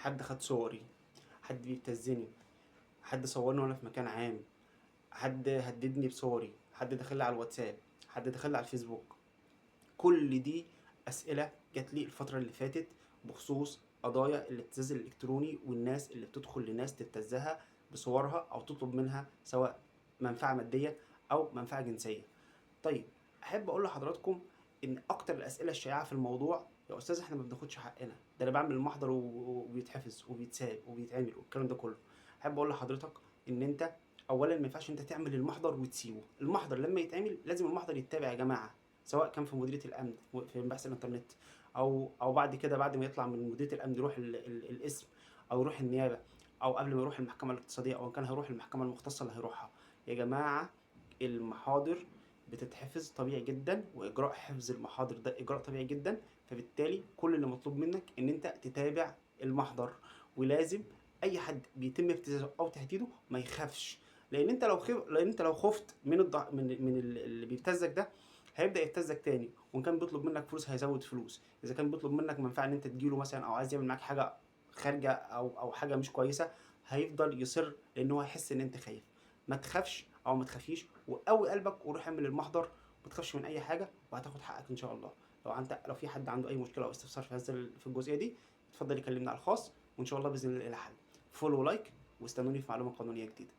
حد خد صوري، حد بيبتزني، حد صورني وانا في مكان عام، حد هددني بصوري، حد دخل لي على الواتساب، حد دخل لي على الفيسبوك. كل دي اسئله جات لي الفتره اللي فاتت بخصوص قضايا الابتزاز الالكتروني، والناس اللي بتدخل لناس تبتزها بصورها او تطلب منها سواء منفعه ماديه او منفعه جنسيه. طيب، احب اقول لحضراتكم ان اكتر الاسئله الشائعه في الموضوع: يا استاذ احنا ما بناخدش حقنا، ده انا بعمل المحضر وبيتحفظ وبيتساب وبيتعمل والكلام ده كله. احب اقول لحضرتك ان انت اولا ما ينفعش انت تعمل المحضر وتسيبه. المحضر لما يتعمل لازم المحضر يتابع يا جماعه، سواء كان في مديريه الامن في بحث الانترنت، او بعد كده بعد ما يطلع من مديريه الامن يروح الاسم، او يروح النيابه، او قبل ما يروح المحكمه الاقتصاديه، او ان كان هيروح المحكمه المختصه اللي هيروحها. يا جماعه، المحاضر بتتحفظ طبيعي جدا، واجراء حفظ المحاضر ده اجراء طبيعي جدا. فبالتالي كل اللي مطلوب منك ان انت تتابع المحضر. ولازم اي حد بيتم ابتزازه او تهديده ما يخافش، لان انت لو خفت من اللي بيبتزك ده، هيبدا يبتزك تاني. وان كان بيطلب منك فلوس هيزود فلوس، اذا كان بيطلب منك منفعه ان انت تجيله مثلا، او عايز يعمل معاك حاجه خارجه او حاجه مش كويسه، هيفضل يصر لان هو هيحس ان انت خايف. ما تخافش او ما تخافيش، وقوي قلبك وروح اعمل المحضر. ما تخافش من اي حاجه وهتاخد حقك ان شاء الله. لو في حد عنده اي مشكله او استفسار في في الجزئيه دي، اتفضل يكلمنا على الخاص، وان شاء الله باذن الله الى حل. فولو ولايك، واستنوني في معلومه قانونيه جديده.